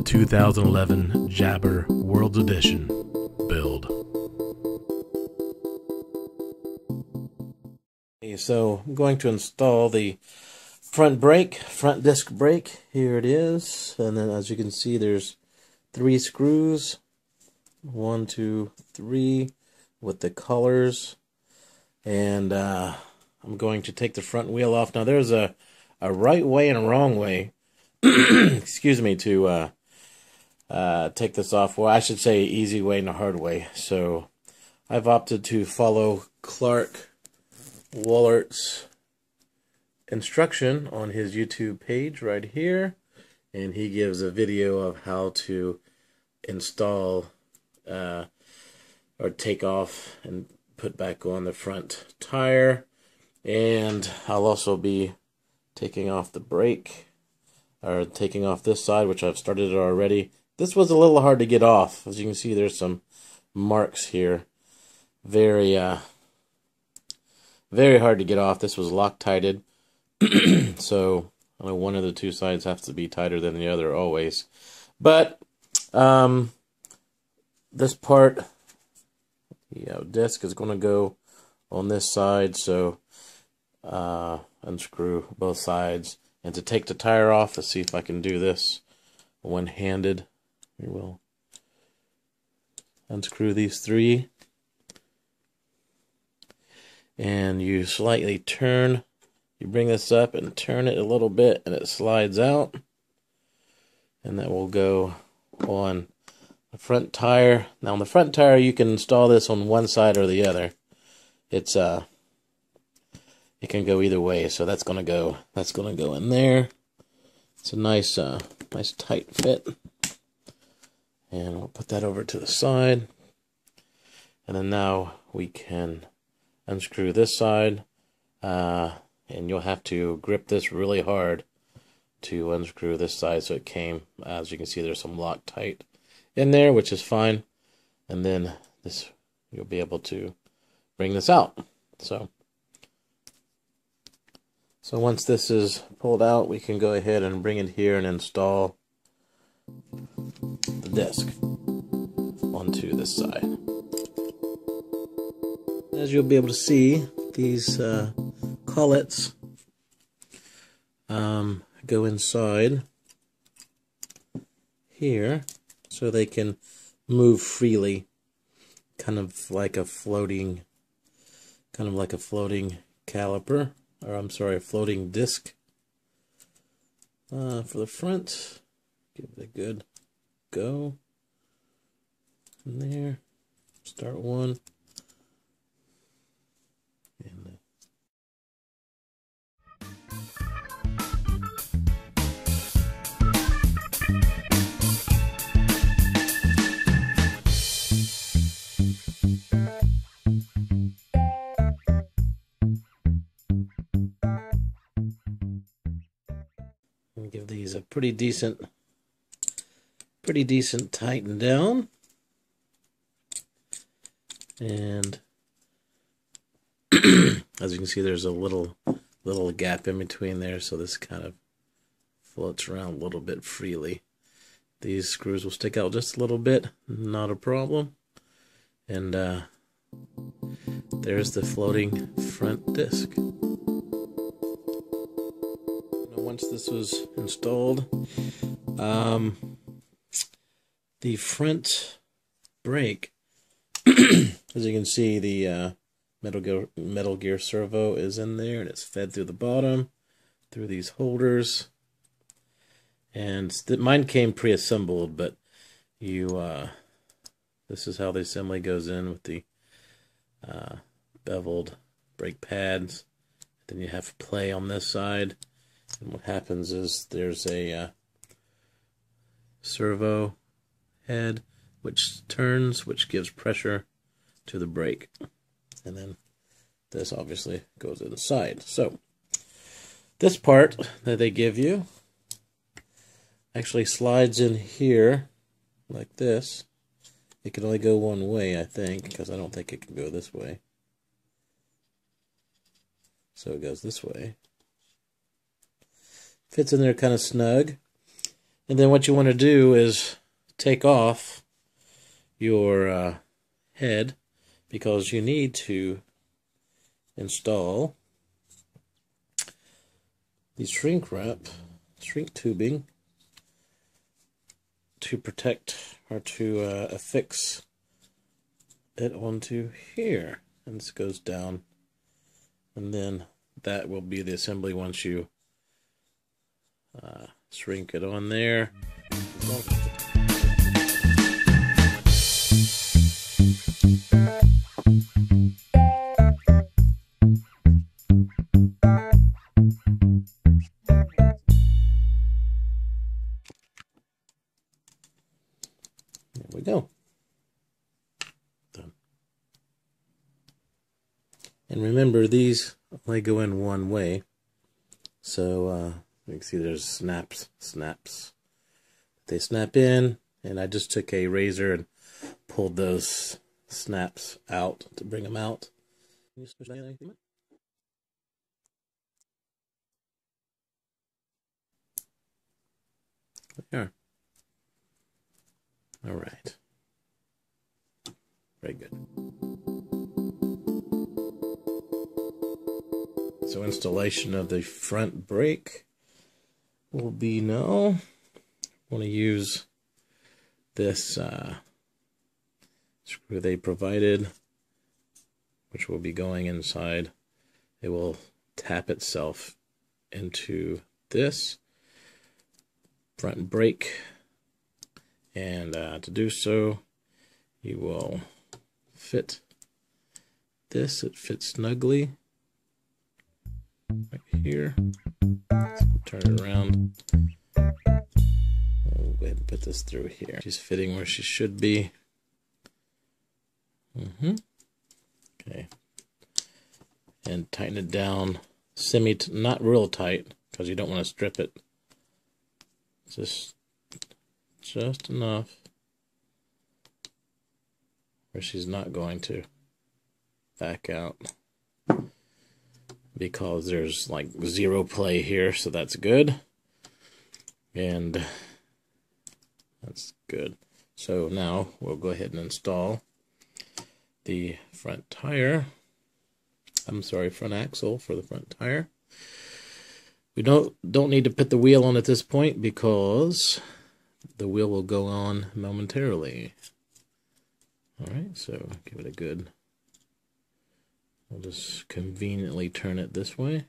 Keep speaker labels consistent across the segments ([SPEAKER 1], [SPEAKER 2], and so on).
[SPEAKER 1] 2011 Jabber World Edition build. Okay, so I'm going to install the front disc brake. Here it is, and then as you can see there's 3 screws, 1, 2, 3, with the colors, and I'm going to take the front wheel off. Now there's a right way and a wrong way excuse me, to take this off. Well, I should say easy way and a hard way. So I've opted to follow Clark Wollert's instruction on his YouTube page right here, and he gives a video of how to install or take off and put back on the front tire. And I'll also be taking off the brake, or taking off this side, which I've started it already. This was a little hard to get off. As you can see, there's some marks here. Very hard to get off. This was Loctited. So one of the 2 sides has to be tighter than the other always. But this part, disc is going to go on this side, so unscrew both sides. And to take the tire off, let's see if I can do this one-handed. We will unscrew these 3, and you slightly turn. You bring this up and turn it a little bit, and it slides out, and that will go on the front tire. Now on the front tire, you can install this on one side or the other. It can go either way, so that's gonna go in there. It's a nice tight fit, and we'll put that over to the side. And then now we can unscrew this side, and you'll have to grip this really hard to unscrew this side. So it came, as you can see, there's some Loctite in there, which is fine. And then this, you'll be able to bring this out. So once this is pulled out, we can go ahead and bring it here and install the disc onto this side. As you'll be able to see, these collets go inside here so they can move freely, kind of like a floating caliper. Or I'm sorry, a floating disc. For the front, give it a good go. In there, start one. And give these a pretty decent tighten down, and as you can see, there's a little gap in between there, so this kind of floats around a little bit freely. These screws will stick out just a little bit, not a problem. And there's the floating front disc. Once this was installed, the front brake, as you can see, the Metal Gear servo is in there, and it's fed through the bottom, through these holders. And mine came pre-assembled, but this is how the assembly goes in, with the beveled brake pads. Then you have play on this side. And what happens is there's a servo head which turns, which gives pressure to the brake. And then this obviously goes inside. So this part that they give you actually slides in here like this. It can only go one way, I think, because I don't think it can go this way. So it goes this way. Fits in there kind of snug. And then what you want to do is take off your head, because you need to install the shrink tubing to protect or to affix it onto here. And this goes down, and then that will be the assembly once you shrink it on there. There we go. Done. And remember, these only go in one way. So you can see there's snaps. They snap in, and I just took a razor and pulled those snaps out to bring them out. There. All right. Very good. So installation of the front brake will be now. I want to use this screw they provided, which will be going inside. It will tap itself into this front brake, and to do so, you will fit this. It fits snugly right here. So turn it around. We'll go ahead and put this through here. She's fitting where she should be. Okay. And tighten it down, not real tight, because you don't want to strip it. Just enough where she's not going to back out, because there's like zero play here, so that's good. And that's good. So now we'll go ahead and install the front axle for the front tire. We don't need to put the wheel on at this point, because the wheel will go on momentarily. Alright, so give it a good... I'll just conveniently turn it this way.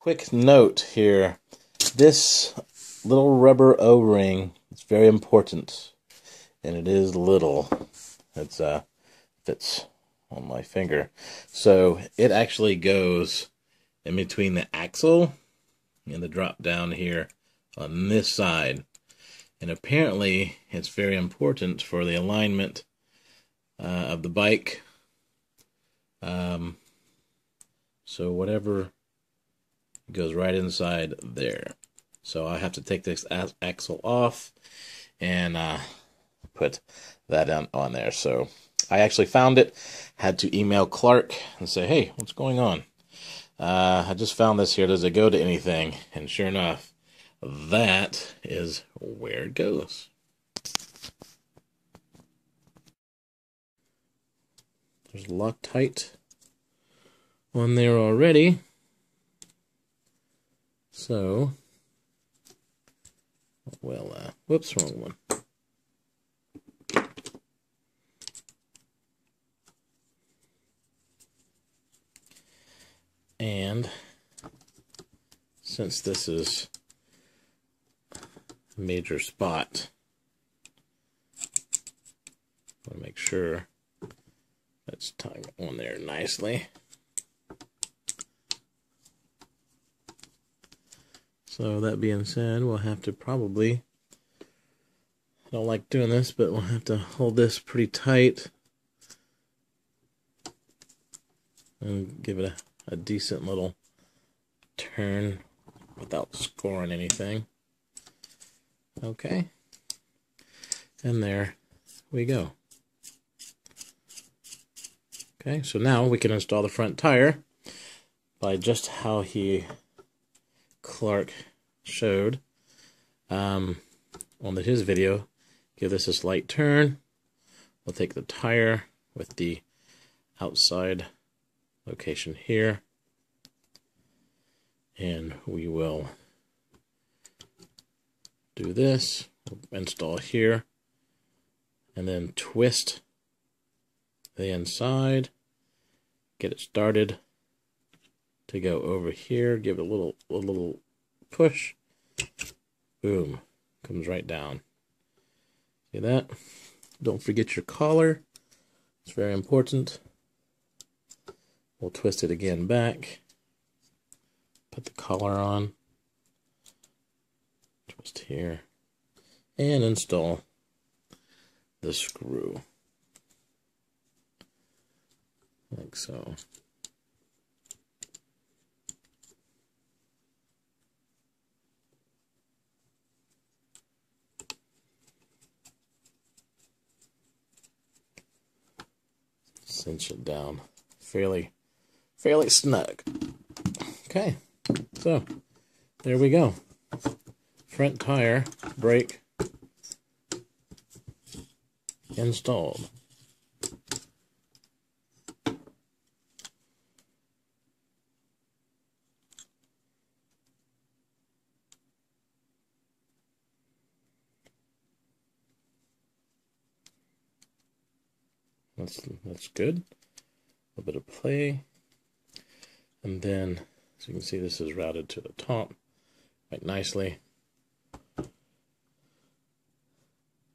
[SPEAKER 1] Quick note here. This little rubber O-ring is very important. And it is little. It's fits on my finger. So it actually goes in between the axle and the drop down here on this side. And apparently it's very important for the alignment of the bike. So whatever goes right inside there. So I have to take this axle off and put that on there. So I actually found it, had to email Clark and say, hey, what's going on? I just found this here. Does it go to anything? And sure enough, that is where it goes. There's Loctite on there already. So, well, whoops, wrong one. And since this is a major spot, I want to make sure that's tied on there nicely. So that being said, we'll have to probably, I don't like doing this, but we'll have to hold this pretty tight and give it a decent little turn without scoring anything. Okay. And there we go. Okay, so now we can install the front tire by just how he Clark showed on his video. Give this a slight turn. We'll take the tire with the outside location here, and we will do this. We'll install here, and then twist the inside, get it started to go over here, give it a little push, boom, comes right down. See that? Don't forget your collar, it's very important. We'll twist it again back, put the collar on, twist here, and install the screw, like so. Cinch it down fairly snug. Okay, so there we go. Front tire brake installed. That's good. A bit of play. And then, as you can see, this is routed to the top quite nicely.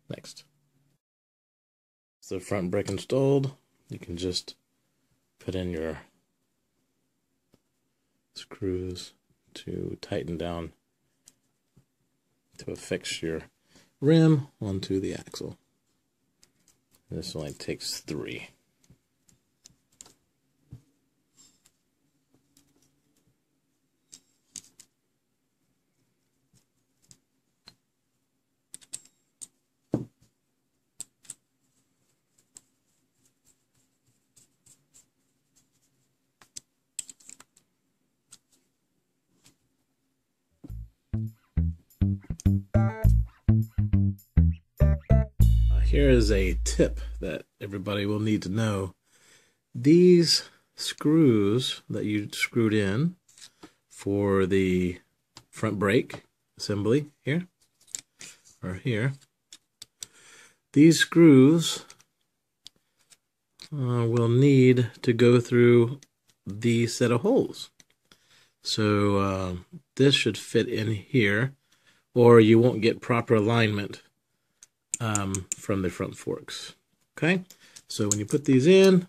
[SPEAKER 1] Next. So front brake installed. You can just put in your screws to tighten down to affix your rim onto the axle. This only takes 3. Here is a tip that everybody will need to know. These screws that you screwed in for the front brake assembly here, or here, these screws will need to go through these set of holes. So this should fit in here, or you won't get proper alignment from the front forks. Okay, so when you put these in,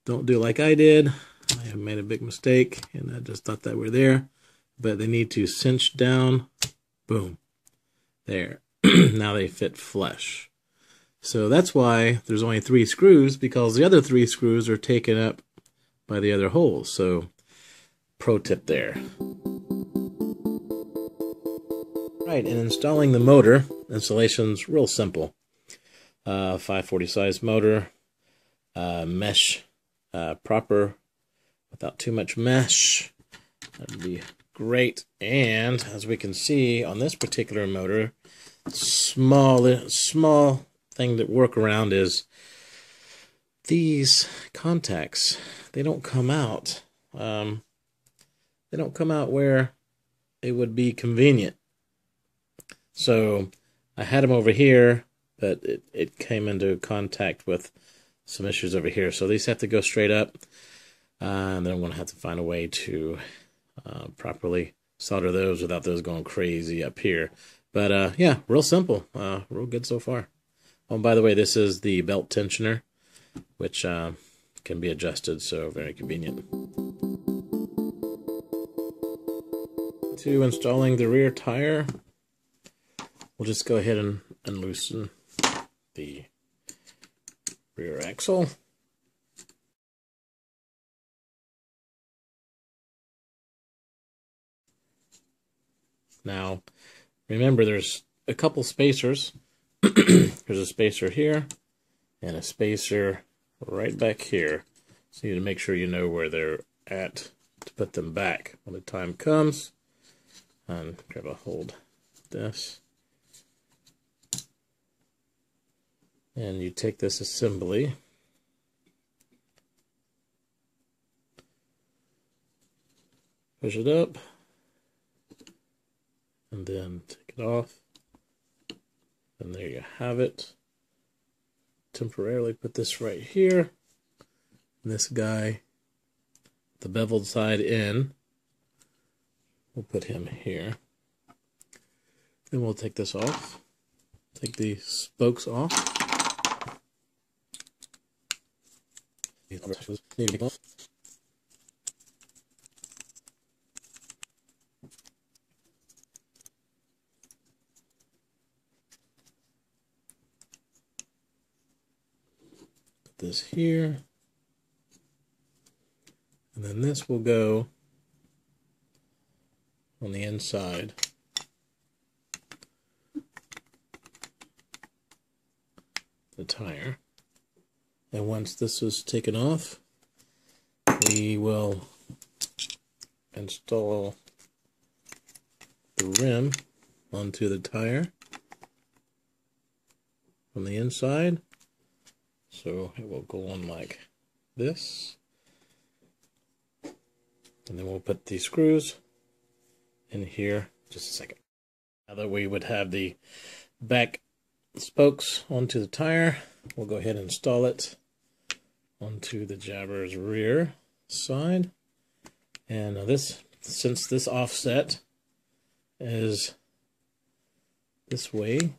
[SPEAKER 1] don't do like I did. I have made a big mistake, and I just thought that were there, but they need to cinch down. Boom, there. Now they fit flush. So that's why there's only 3 screws, because the other 3 screws are taken up by the other holes. So pro tip there. Right, and installing the motor, installation's real simple. 540 size motor, mesh proper, without too much mesh. That'd be great. And as we can see on this particular motor, small thing to work around is these contacts. They don't come out. They don't come out where it would be convenient. So I had them over here, but it came into contact with some issues over here. So these have to go straight up, and then I'm going to have to find a way to properly solder those without those going crazy up here. But yeah, real simple, real good so far. Oh, and by the way, this is the belt tensioner, which can be adjusted, so very convenient. To installing the rear tire, we'll just go ahead and loosen the rear axle. Now, remember, there's a couple spacers. There's a spacer here and a spacer right back here. So you need to make sure you know where they're at to put them back when the time comes. and grab a hold this. And you take this assembly, push it up, and then take it off. And there you have it. Temporarily put this right here. And this guy, the beveled side in, we'll put him here. Then we'll take this off. Take the spokes off. Put this here. And then this will go on the inside. The tire. And once this is taken off, we will install the rim onto the tire from the inside. So it will go on like this. And then we'll put these screws in here. Just a second. Now that we would have the back spokes onto the tire, we'll go ahead and install it onto the jabber's rear side. And this, since this offset is this way,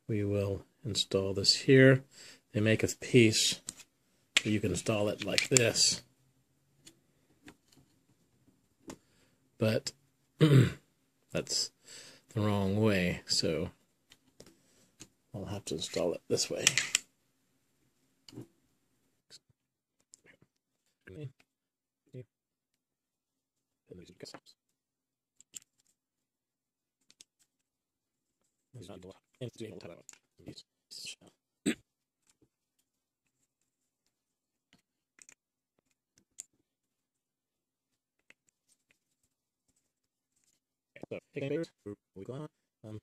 [SPEAKER 1] we will install this here. They make a piece so you can install it like this. But that's the wrong way, so I'll have to install it this way. So, taking papers, we go on,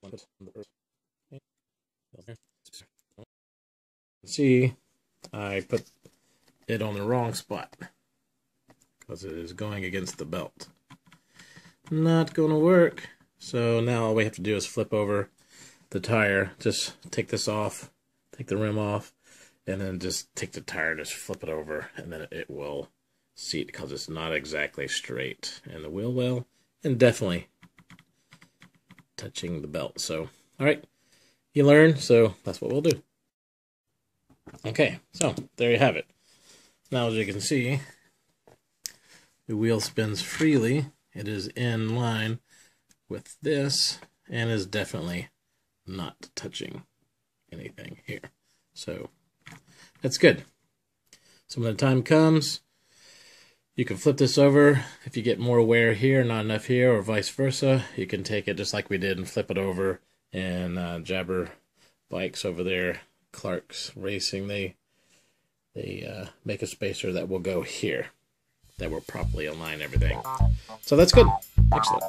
[SPEAKER 1] put the first. See, I put it on the wrong spot because it is going against the belt. Not going to work. So now all we have to do is flip over the tire. Just take this off, take the rim off, and then just take the tire, just flip it over, and then it will seat because it's not exactly straight. And the wheel well, and definitely touching the belt. So, all right, you learn, so that's what we'll do. Okay, so there you have it. Now, as you can see, the wheel spins freely. It is in line with this and is definitely not touching anything here. So that's good. So when the time comes, you can flip this over. If you get more wear here, not enough here, or vice versa, you can take it just like we did and flip it over. And Jabber bikes over there, Clark's Racing, they make a spacer that will go here, that will properly align everything. So that's good. Excellent.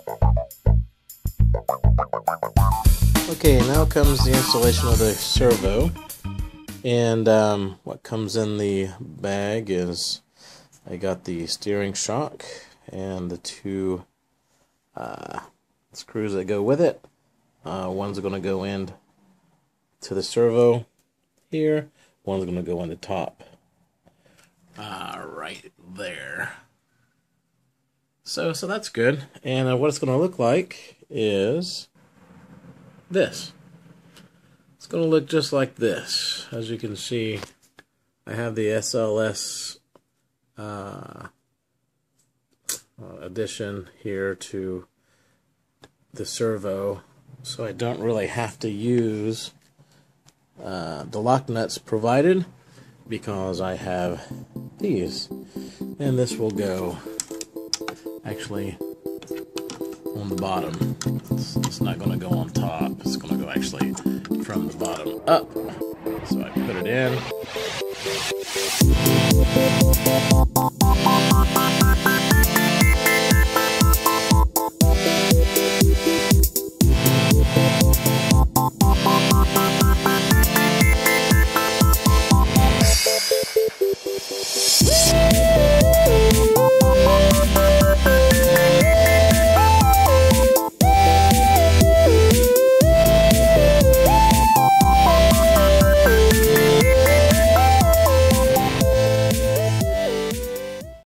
[SPEAKER 1] Okay, now comes the installation of the servo. And what comes in the bag is I got the steering shock and the two screws that go with it. One's going to go in to the servo here. One's going to go on the top right there. So that's good. And what it's going to look like is this. It's going to look just like this. As you can see, I have the SLS addition here to the servo, so I don't really have to use the lock nuts provided because I have these, and this will go actually on the bottom. It's not going to go on top, it's going to go actually from the bottom up. So I put it in.